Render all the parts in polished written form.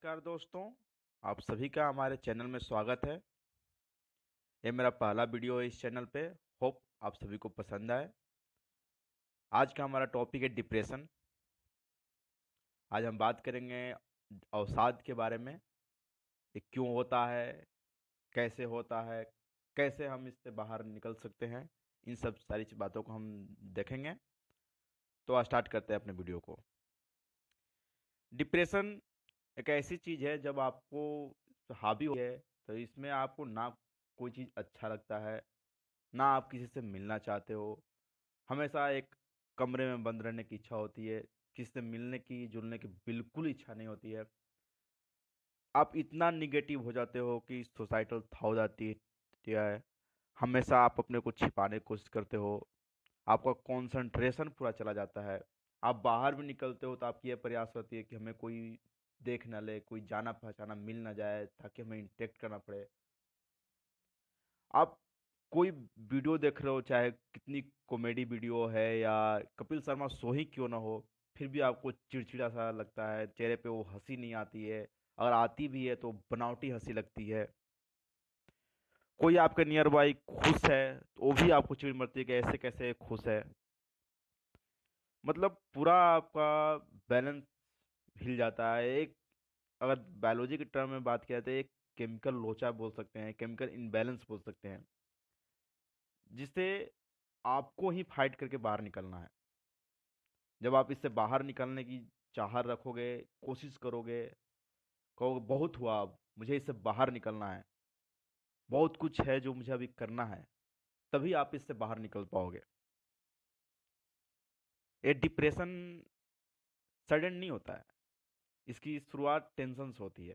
नमस्कार दोस्तों, आप सभी का हमारे चैनल में स्वागत है। ये मेरा पहला वीडियो है इस चैनल पे। होप आप सभी को पसंद आए। आज का हमारा टॉपिक है डिप्रेशन। आज हम बात करेंगे अवसाद के बारे में। ये क्यों होता है, कैसे होता है, कैसे हम इससे बाहर निकल सकते हैं। इन सब सारी बातों को हम देखेंगे। तो स्टार्ट करते हैं अपने वीडियो को। डिप्रेशन एक ऐसी चीज़ है जब आपको हावी हो है, तो इसमें आपको ना कोई चीज़ अच्छा लगता है, ना आप किसी से मिलना चाहते हो। हमेशा एक कमरे में बंद रहने की इच्छा होती है। किसी से मिलने की जुलने की बिल्कुल इच्छा नहीं होती है। आप इतना निगेटिव हो जाते हो कि सोसाइटल था हो जाती है। हमेशा आप अपने को छिपाने की कोशिश करते हो। आपका कंसंट्रेशन पूरा चला जाता है। आप बाहर भी निकलते हो तो आपकी यह प्रयास रहती है कि हमें कोई देख ना ले, कोई जाना पहचाना मिल ना जाए, ताकि हमें इंटरेक्ट करना पड़े। आप कोई वीडियो देख रहे हो, चाहे कितनी कॉमेडी वीडियो है या कपिल शर्मा शो ही क्यों ना हो, फिर भी आपको चिड़चिड़ा सा लगता है, चेहरे पे वो हंसी नहीं आती है। अगर आती भी है तो बनावटी हंसी लगती है। कोई आपके नियर बाई खुश है तो वो भी आपको चिढ़ मचती है कि ऐसे कैसे खुश है। मतलब पूरा आपका बैलेंस हिल जाता है। एक, अगर बायोलॉजी के टर्म में बात किया जाए तो एक केमिकल लोचा बोल सकते हैं, केमिकल इनबैलेंस बोल सकते हैं, जिससे आपको ही फाइट करके बाहर निकलना है। जब आप इससे बाहर निकलने की चाह रखोगे, कोशिश करोगे, कहोगे बहुत हुआ, अब मुझे इससे बाहर निकलना है, बहुत कुछ है जो मुझे अभी करना है, तभी आप इससे बाहर निकल पाओगे। ये डिप्रेशन सडन नहीं होता है। इसकी शुरुआत टेंशन से होती है।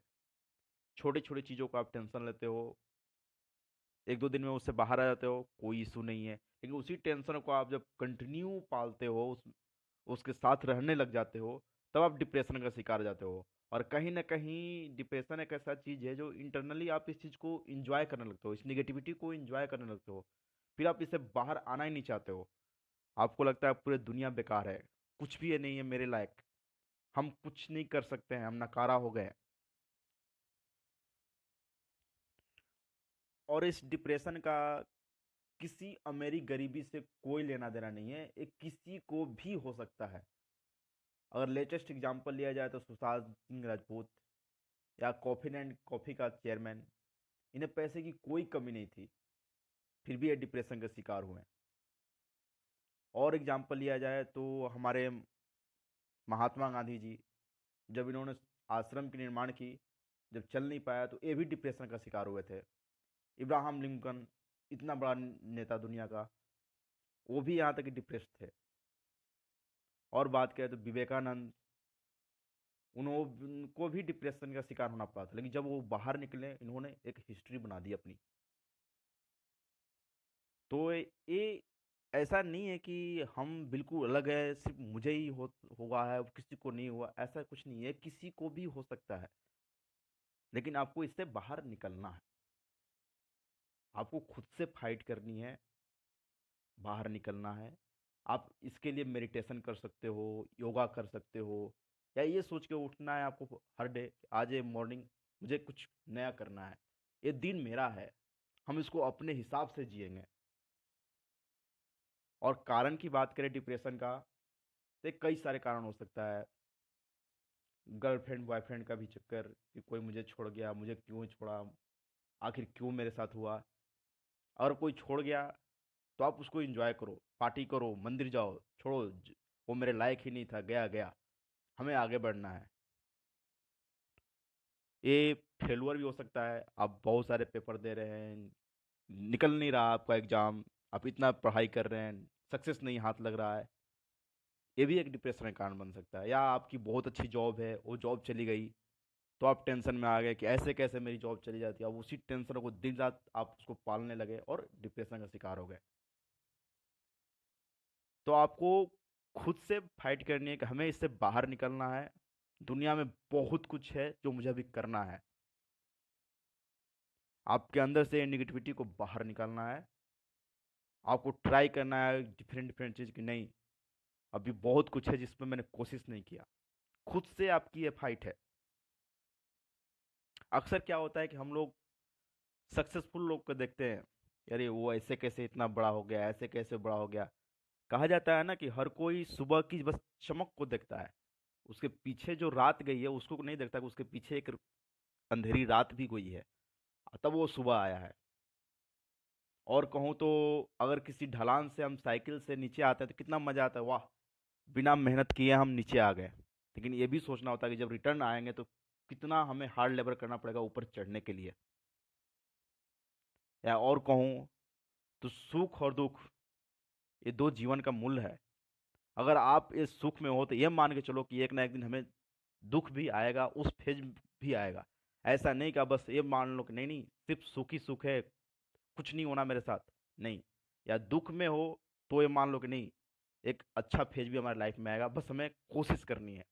छोटी छोटी चीज़ों को आप टेंशन लेते हो, एक दो दिन में उससे बाहर आ जाते हो, कोई इशू नहीं है। लेकिन उसी टेंशन को आप जब कंटिन्यू पालते हो, उसके साथ रहने लग जाते हो, तब आप डिप्रेशन का शिकार हो जाते हो। और कहीं ना कहीं डिप्रेशन एक ऐसा चीज़ है जो इंटरनली आप इस चीज़ को इंजॉय करने लगते हो, इस निगेटिविटी को इंजॉय करने लगते हो। फिर आप इससे बाहर आना ही नहीं चाहते हो। आपको लगता है पूरी दुनिया बेकार है, कुछ भी ये नहीं है मेरे लायक, हम कुछ नहीं कर सकते हैं, हम नकारा हो गए। और इस डिप्रेशन का किसी अमीरी गरीबी से कोई लेना देना नहीं है, ये किसी को भी हो सकता है। अगर लेटेस्ट एग्जांपल लिया जाए तो सुशांत सिंह राजपूत या कॉफी एंड कॉफी का चेयरमैन, इन्हें पैसे की कोई कमी नहीं थी, फिर भी ये डिप्रेशन का शिकार हुए। और एग्जांपल लिया जाए तो हमारे महात्मा गांधी जी, जब इन्होंने आश्रम की निर्माण की, जब चल नहीं पाया तो ये भी डिप्रेशन का शिकार हुए थे। इब्राहम लिंकन, इतना बड़ा नेता दुनिया का, वो भी यहाँ तक डिप्रेस थे। और बात करें तो विवेकानंद, उनको भी डिप्रेशन का शिकार होना पड़ा था, लेकिन जब वो बाहर निकले इन्होंने एक हिस्ट्री बना दी अपनी। तो ये ऐसा नहीं है कि हम बिल्कुल अलग है, सिर्फ मुझे ही हुआ है, किसी को नहीं हुआ, ऐसा कुछ नहीं है, किसी को भी हो सकता है। लेकिन आपको इससे बाहर निकलना है, आपको खुद से फाइट करनी है, बाहर निकलना है। आप इसके लिए मेडिटेशन कर सकते हो, योगा कर सकते हो, या ये सोच के उठना है आपको हर डे, आज ये मॉर्निंग मुझे कुछ नया करना है, ये दिन मेरा है, हम इसको अपने हिसाब से जिएंगे। और कारण की बात करें डिप्रेशन का, तो कई सारे कारण हो सकता है। गर्लफ्रेंड बॉयफ्रेंड का भी चक्कर, कि कोई मुझे छोड़ गया, मुझे क्यों छोड़ा, आखिर क्यों मेरे साथ हुआ। अगर कोई छोड़ गया तो आप उसको एंजॉय करो, पार्टी करो, मंदिर जाओ, छोड़ो वो मेरे लायक ही नहीं था, गया गया, हमें आगे बढ़ना है। ये फेलुअर भी हो सकता है, आप बहुत सारे पेपर दे रहे हैं, निकल नहीं रहा आपका एग्जाम, आप इतना पढ़ाई कर रहे हैं, सक्सेस नहीं हाथ लग रहा है, ये भी एक डिप्रेशन का कारण बन सकता है। या आपकी बहुत अच्छी जॉब है, वो जॉब चली गई, तो आप टेंशन में आ गए कि ऐसे कैसे मेरी जॉब चली जाती है। अब उसी टेंशन को दिन रात आप उसको पालने लगे और डिप्रेशन का शिकार हो गए। तो आपको खुद से फाइट करनी है कि हमें इससे बाहर निकलना है। दुनिया में बहुत कुछ है जो मुझे अभी करना है। आपके अंदर से निगेटिविटी को बाहर निकालना है। आपको ट्राई करना है डिफरेंट डिफरेंट चीज़ की, नहीं अभी बहुत कुछ है जिसमें मैंने कोशिश नहीं किया। खुद से आपकी ये फाइट है। अक्सर क्या होता है कि हम लोग सक्सेसफुल लोग को देखते हैं, अरे वो ऐसे कैसे इतना बड़ा हो गया, ऐसे कैसे बड़ा हो गया। कहा जाता है ना कि हर कोई सुबह की बस चमक को देखता है, उसके पीछे जो रात गई है उसको नहीं देखता कि उसके पीछे एक अंधेरी रात भी गई है, तब वो सुबह आया है। और कहूँ तो अगर किसी ढलान से हम साइकिल से नीचे आते हैं तो कितना मजा आता है, वाह, बिना मेहनत किए हम नीचे आ गए। लेकिन ये भी सोचना होता है कि जब रिटर्न आएंगे तो कितना हमें हार्ड लेबर करना पड़ेगा ऊपर चढ़ने के लिए। या और कहूँ तो सुख और दुख, ये दो जीवन का मूल है। अगर आप इस सुख में हो तो ये मान के चलो कि एक ना एक दिन हमें दुख भी आएगा, उस फेज भी आएगा। ऐसा नहीं कि आप बस ये मान लो कि नहीं नहीं सिर्फ सुख ही सुख है, कुछ नहीं होना मेरे साथ, नहीं। या दुख में हो तो ये मान लो कि नहीं, एक अच्छा फेज भी हमारी लाइफ में आएगा, बस हमें कोशिश करनी है।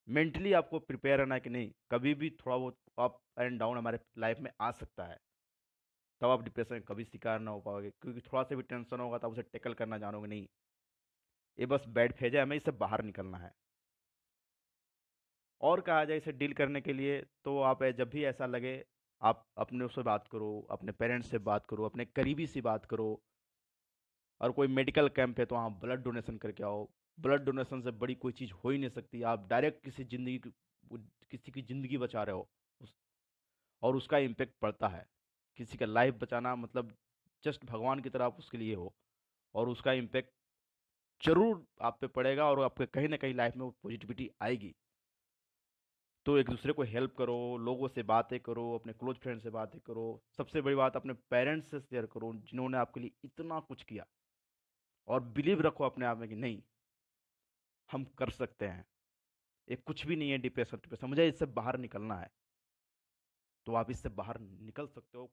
मेंटली आपको प्रिपेयर रहना है कि नहीं, कभी भी थोड़ा बहुत अप एंड डाउन हमारे लाइफ में आ सकता है। तब आप डिप्रेशन का कभी शिकार ना हो पाओगे, क्योंकि थोड़ा सा भी टेंशन होगा तब उसे टैकल करना जानोगे नहीं, ये बस बैड फेज है, हमें इससे बाहर निकलना है। और कहा जाए इसे डील करने के लिए, तो आप जब भी ऐसा लगे, आप अपने उससे बात करो, अपने पेरेंट्स से बात करो, अपने करीबी से बात करो। और कोई मेडिकल कैंप है तो वहाँ ब्लड डोनेशन करके आओ। ब्लड डोनेशन से बड़ी कोई चीज़ हो ही नहीं सकती, आप डायरेक्ट किसी की ज़िंदगी बचा रहे हो। उस, और उसका इम्पेक्ट पड़ता है। किसी का लाइफ बचाना मतलब जस्ट भगवान की तरह आप उसके लिए हो, और उसका इम्पेक्ट जरूर आप पे पड़ेगा, और आपके कहीं ना कहीं लाइफ में वो पॉजिटिविटी आएगी। तो एक दूसरे को हेल्प करो, लोगों से बातें करो, अपने क्लोज फ्रेंड से बातें करो। सबसे बड़ी बात अपने पेरेंट्स से शेयर करो, जिन्होंने आपके लिए इतना कुछ किया। और बिलीव रखो अपने आप में कि नहीं, हम कर सकते हैं। ये कुछ भी नहीं है डिप्रेशन डिप्रेशन, मुझे इससे बाहर निकलना है। तो आप इससे बाहर निकल सकते हो।